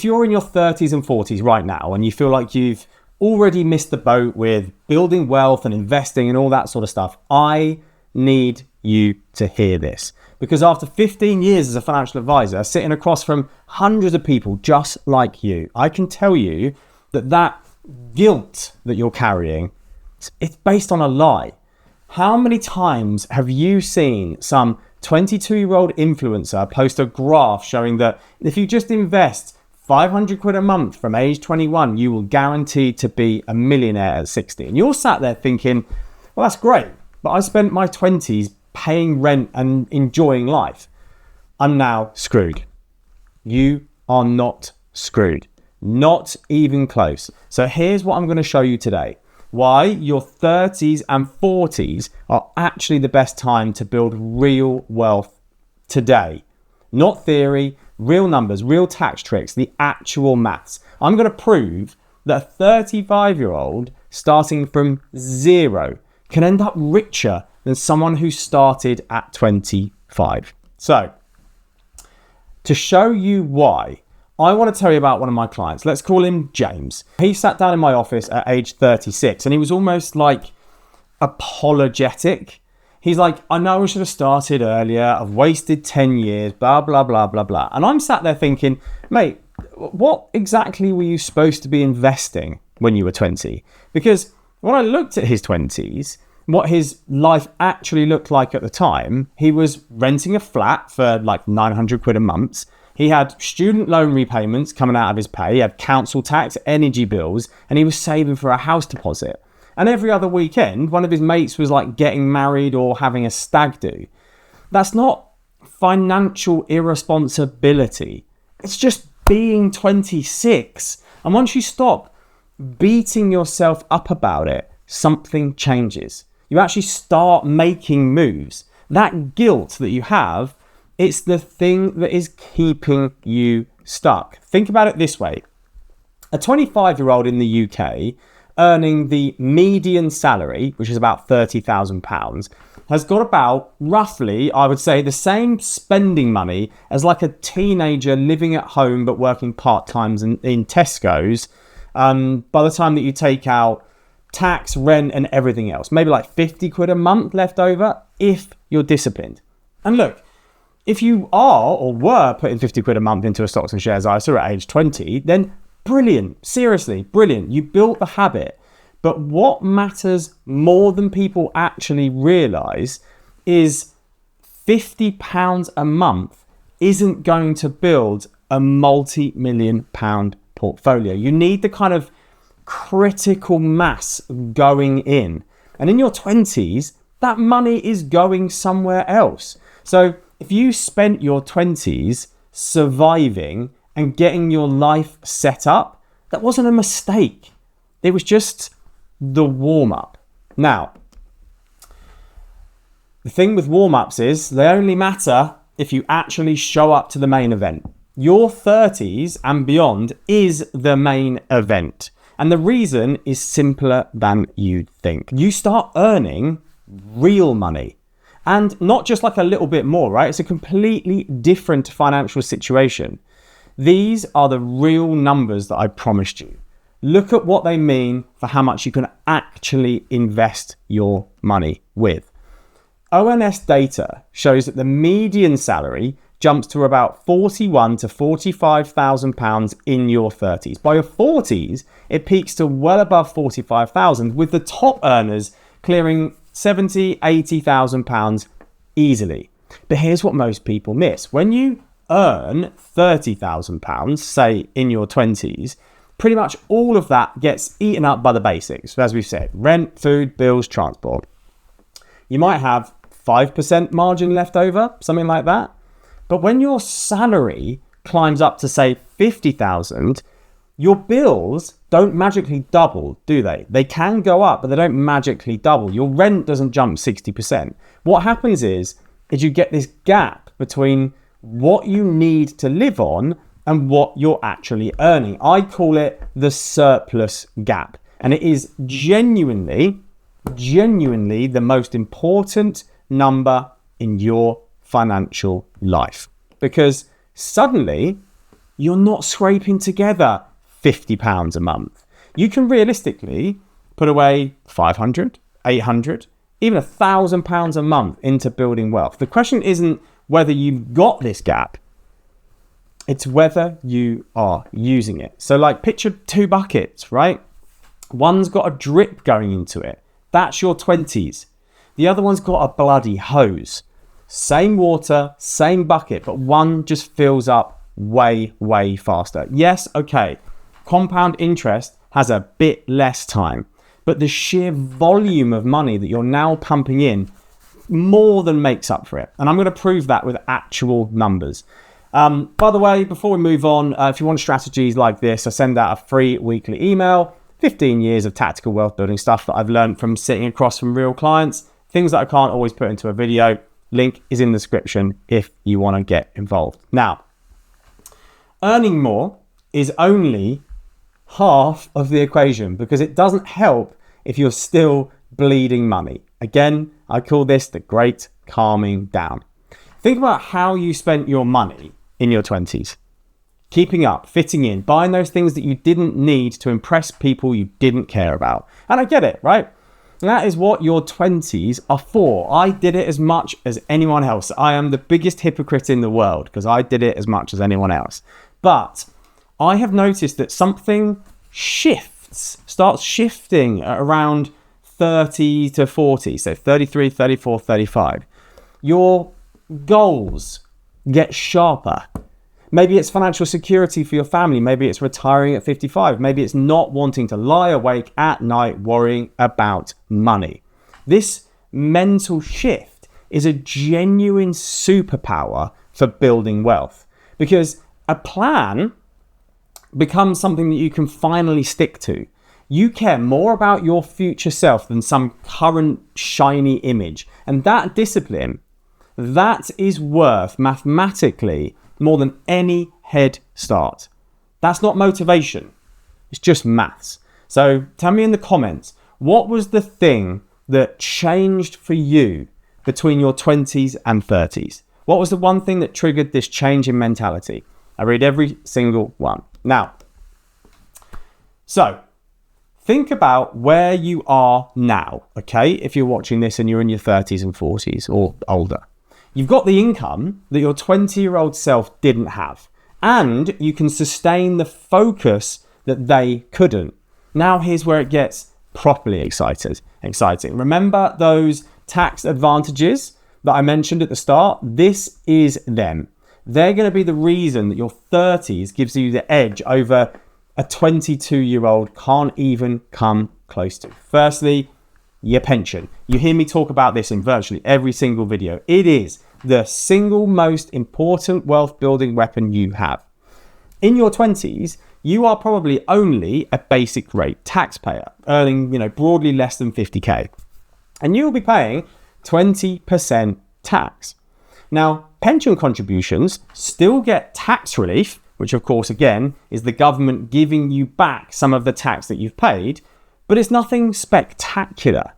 if you're in your 30s and 40s right now and you feel like you've already missed the boat with building wealth and investing and all that sort of stuff, I need you to hear this. Because after 15 years as a financial advisor, sitting across from hundreds of people just like you, I can tell you that guilt that you're carrying, it's based on a lie. How many times have you seen some 22-year-old influencer post a graph showing that if you just invest 500 quid a month from age 21, you will guarantee to be a millionaire at 60? And you're sat there thinking, well, that's great, but I spent my 20s paying rent and enjoying life. I'm now screwed. You are not screwed. Not even close. So here's what I'm going to show you today. Why your 30s and 40s are actually the best time to build real wealth today. Not theory, real numbers, real tax tricks, the actual maths. I'm going to prove that a 35-year-old starting from zero can end up richer than someone who started at 25. So, to show you why, I want to tell you about one of my clients. Let's call him James. He sat down in my office at age 36 and he was almost like apologetic. He's like, I know I should have started earlier. I've wasted 10 years, blah, blah, blah, blah, blah. And I'm sat there thinking, mate, what exactly were you supposed to be investing when you were 20? Because when I looked at his 20s, what his life actually looked like at the time, he was renting a flat for like 900 quid a month. He had student loan repayments coming out of his pay. He had council tax, energy bills, and he was saving for a house deposit. And every other weekend, one of his mates was like getting married or having a stag do. That's not financial irresponsibility. It's just being 26. And once you stop beating yourself up about it, something changes. You actually start making moves. That guilt that you have, it's the thing that is keeping you stuck. Think about it this way. A 25-year-old in the UK earning the median salary, which is about £30,000, has got about roughly, I would say, the same spending money as like a teenager living at home but working part-time in Tesco's by the time that you take out tax, rent and everything else. Maybe like 50 quid a month left over if you're disciplined. And look, if you are or were putting 50 quid a month into a stocks and shares ISA at age 20, then brilliant. Seriously, brilliant. You built the habit. But what matters more than people actually realise is £50 a month isn't going to build a multi-million pound portfolio. You need the kind of critical mass going in. And in your 20s, that money is going somewhere else. So if you spent your 20s surviving and getting your life set up, that wasn't a mistake. It was just the warm-up. Now, the thing with warm-ups is they only matter if you actually show up to the main event. Your 30s and beyond is the main event. And the reason is simpler than you'd think. You start earning real money. And not just like a little bit more, right? It's a completely different financial situation. These are the real numbers that I promised you. Look at what they mean for how much you can actually invest your money with. ONS data shows that the median salary jumps to about £41,000 to £45,000 in your 30s. By your 40s, it peaks to well above £45,000, with the top earners clearing £70,000, £80,000 easily. But here's what most people miss. When you earn £30,000, say in your 20s, pretty much all of that gets eaten up by the basics. As we've said, rent, food, bills, transport. You might have 5% margin left over, something like that. But when your salary climbs up to say 50,000, your bills don't magically double, do they? They can go up, but they don't magically double. Your rent doesn't jump 60%. What happens is you get this gap between what you need to live on and what you're actually earning. I call it the surplus gap. And it is genuinely the most important number in your financial life. Because suddenly you're not scraping together £50 a month. You can realistically put away 500, 800, even £1,000 a month into building wealth. The question isn't whether you've got this gap, it's whether you are using it. So like picture two buckets, right? One's got a drip going into it. That's your 20s. The other one's got a bloody hose. Same water, same bucket, but one just fills up way, way faster. Yes, okay, compound interest has a bit less time, but the sheer volume of money that you're now pumping in more than makes up for it. And I'm going to prove that with actual numbers. By the way, before we move on, if you want strategies like this, I send out a free weekly email, 15 years of tactical wealth building stuff that I've learned from sitting across from real clients, things that I can't always put into a video. Link is in the description if you want to get involved. Now, earning more is only half of the equation because it doesn't help if you're still bleeding money. Again, I call this the great calming down. Think about how you spent your money in your 20s. Keeping up, fitting in, buying those things that you didn't need to impress people you didn't care about. And I get it, right? That is what your 20s are for. I did it as much as anyone else. I am the biggest hypocrite in the world because I did it as much as anyone else. But I have noticed that something starts shifting at around 30 to 40. So 33, 34, 35. Your goals get sharper. Maybe it's financial security for your family. Maybe it's retiring at 55. Maybe it's not wanting to lie awake at night worrying about money. This mental shift is a genuine superpower for building wealth because a plan becomes something that you can finally stick to. You care more about your future self than some current shiny image. And that discipline, that is worth mathematically more than any head start. That's not motivation. It's just maths. So tell me in the comments, what was the thing that changed for you between your 20s and 30s? What was the one thing that triggered this change in mentality? I read every single one. Now, so think about where you are now, okay? If you're watching this and you're in your 30s and 40s or older. You've got the income that your 20-year-old self didn't have, and you can sustain the focus that they couldn't. Now here's where it gets properly exciting. Remember those tax advantages that I mentioned at the start? This is them. They're going to be the reason that your 30s gives you the edge over a 22-year-old can't even come close to. Firstly, your pension. You hear me talk about this in virtually every single video. It is the single most important wealth building weapon you have. In your 20s, you are probably only a basic rate taxpayer, earning, broadly less than 50k. And you'll be paying 20% tax. Now, pension contributions still get tax relief, which of course, again, is the government giving you back some of the tax that you've paid, but it's nothing spectacular.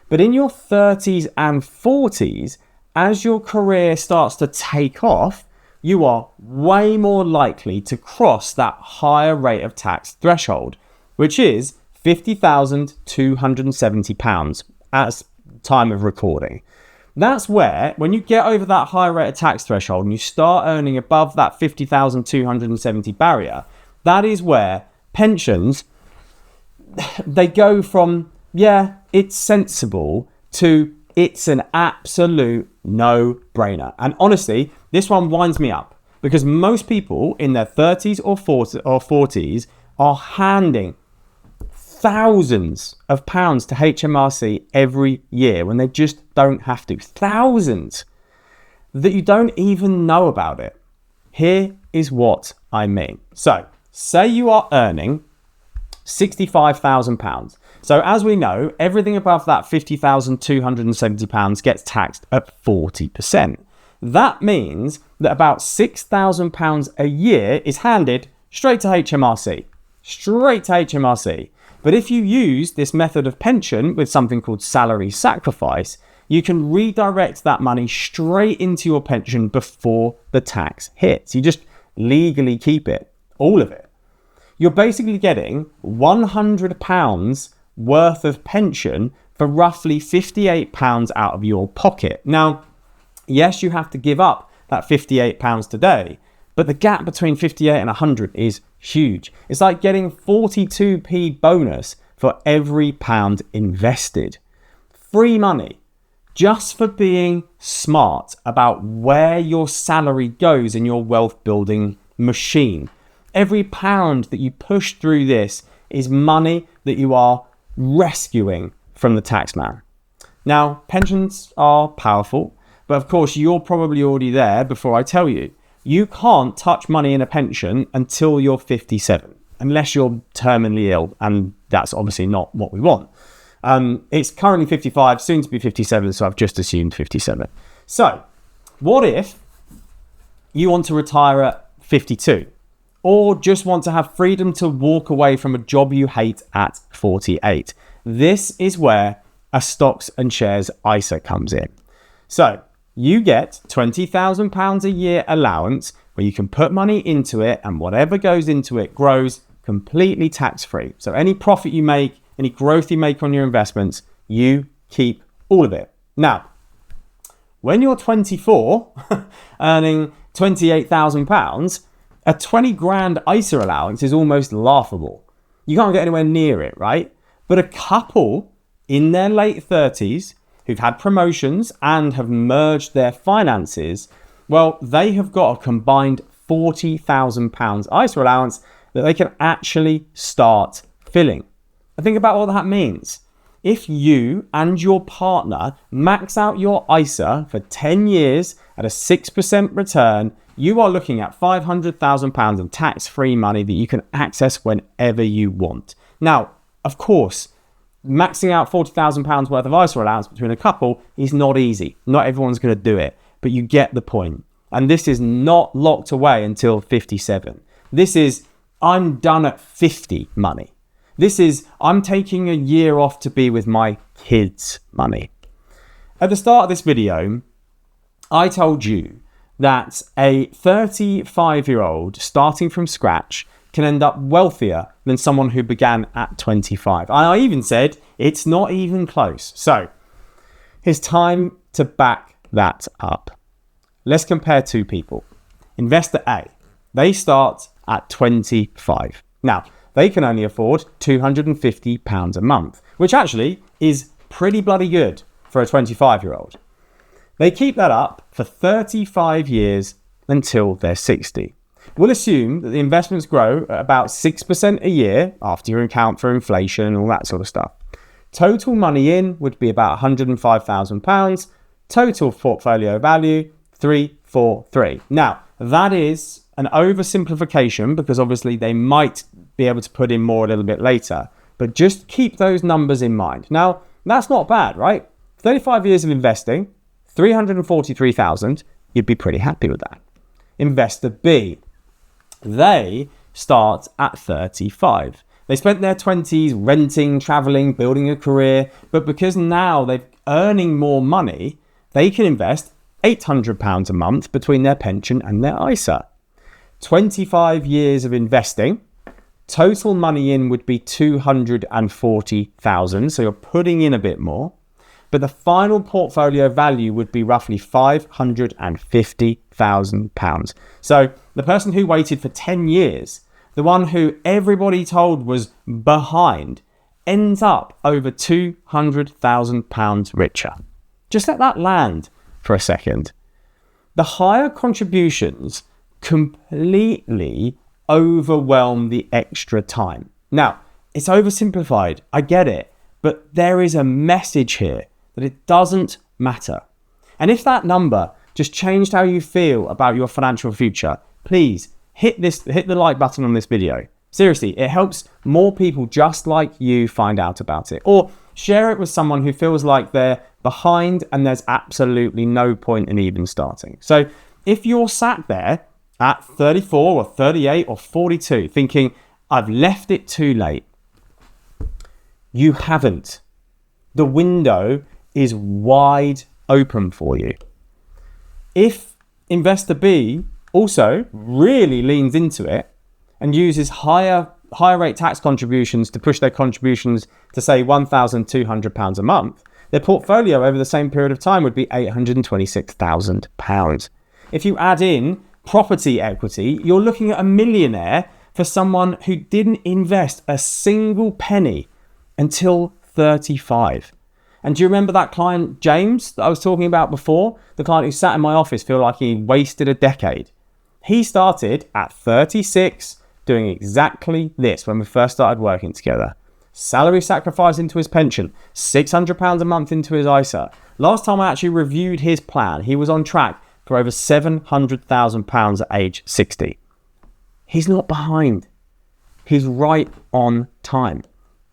But in your 30s and 40s, as your career starts to take off, you are way more likely to cross that higher rate of tax threshold, which is £50,270 at time of recording. That's where, when you get over that higher rate of tax threshold and you start earning above that 50,270 barrier, that is where pensions, they go from, yeah, it's sensible to it's an absolute no-brainer. And honestly, this one winds me up because most people in their 30s or 40s are handing thousands of pounds to HMRC every year when they just don't have to. Thousands that you don't even know about it. Here is what I mean. So, say you are earning £65,000. So as we know, everything above that £50,270 gets taxed at 40%. That means that about £6,000 a year is handed straight to HMRC. Straight to HMRC. But if you use this method of pension with something called salary sacrifice, you can redirect that money straight into your pension before the tax hits. You just legally keep it, all of it, you're basically getting £100 worth of pension for roughly £58 out of your pocket. Now, yes, you have to give up that £58 today, but the gap between 58 and 100 is huge. It's like getting 42p bonus for every pound invested. Free money just for being smart about where your salary goes in your wealth building machine. Every pound that you push through this is money that you are rescuing from the tax man. Now, pensions are powerful, but of course you're probably already there before I tell you. You can't touch money in a pension until you're 57, unless you're terminally ill, and that's obviously not what we want. It's currently 55, soon to be 57, so I've just assumed 57. So, what if you want to retire at 52? Or just want to have freedom to walk away from a job you hate at 48? This is where a stocks and shares ISA comes in. So, you get £20,000 a year allowance where you can put money into it, and whatever goes into it grows completely tax-free. So any profit you make, any growth you make on your investments, you keep all of it. Now, when you're 24, earning £28,000, a 20 grand ISA allowance is almost laughable. You can't get anywhere near it, right? But a couple in their late 30s who've had promotions and have merged their finances, well, they have got a combined £40,000 ISA allowance that they can actually start filling. And think about what that means. If you and your partner max out your ISA for 10 years at a 6% return, you are looking at £500,000 of tax-free money that you can access whenever you want. Now, of course, maxing out £40,000 worth of ISA allowance between a couple is not easy. Not everyone's going to do it, but you get the point. And this is not locked away until 57. This is, I'm done at 50 money. This is, I'm taking a year off to be with my kids money. At the start of this video, I told you that a 35-year-old starting from scratch can end up wealthier than someone who began at 25. And I even said it's not even close. So it's time to back that up. Let's compare two people. Investor A, they start at 25. Now, they can only afford £250 a month, which actually is pretty bloody good for a 25-year-old. They keep that up for 35 years until they're 60. We'll assume that the investments grow at about 6% a year after you account for inflation and all that sort of stuff. Total money in would be about £105,000. Total portfolio value, 343. Now, that is an oversimplification because obviously they might be able to put in more a little bit later, but just keep those numbers in mind. Now, that's not bad, right? 35 years of investing, 343,000, you'd be pretty happy with that. Investor B, they start at 35. They spent their 20s renting, traveling, building a career, but because now they're earning more money, they can invest £800 a month between their pension and their ISA. 25 years of investing, total money in would be 240,000, so you're putting in a bit more, but the final portfolio value would be roughly £550,000. So the person who waited for 10 years, the one who everybody told was behind, ends up over £200,000 richer. Just let that land for a second. The higher contributions completely overwhelm the extra time. Now, it's oversimplified, I get it, but there is a message here that it doesn't matter. And if that number just changed how you feel about your financial future, please hit the like button on this video. Seriously, it helps more people just like you find out about it. Or share it with someone who feels like they're behind and there's absolutely no point in even starting. So if you're sat there at 34 or 38 or 42 thinking, I've left it too late, you haven't. The window is wide open for you. If Investor B also really leans into it and uses higher rate tax contributions to push their contributions to say £1,200 a month, their portfolio over the same period of time would be £826,000. If you add in property equity, you're looking at a millionaire for someone who didn't invest a single penny until 35. And do you remember that client, James, that I was talking about before? The client who sat in my office feel like he wasted a decade. He started at 36 doing exactly this when we first started working together. Salary sacrifice into his pension, £600 a month into his ISA. Last time I actually reviewed his plan, he was on track for over £700,000 at age 60. He's not behind. He's right on time.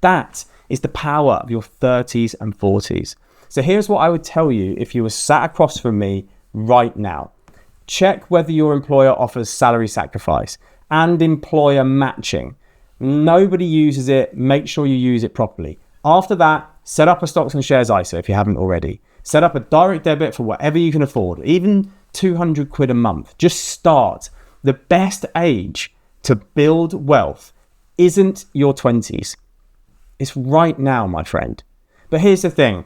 That is the power of your 30s and 40s. So here's what I would tell you if you were sat across from me right now. Check whether your employer offers salary sacrifice and employer matching. Nobody uses it. Make sure you use it properly. After that, set up a stocks and shares ISA if you haven't already. Set up a direct debit for whatever you can afford, even 200 quid a month. Just start. The best age to build wealth isn't your 20s. It's right now, my friend. But here's the thing.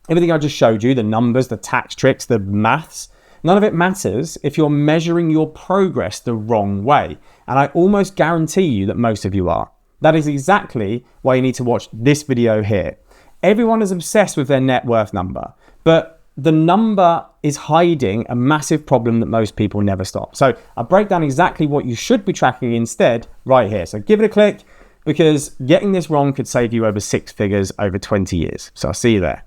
Everything I just showed you, the numbers, the tax tricks, the maths, none of it matters if you're measuring your progress the wrong way. And I almost guarantee you that most of you are. That is exactly why you need to watch this video here. Everyone is obsessed with their net worth number, but the number is hiding a massive problem that most people never stop. So I break down exactly what you should be tracking instead right here. So give it a click, because getting this wrong could save you over 6 figures over 20 years. So I'll see you there.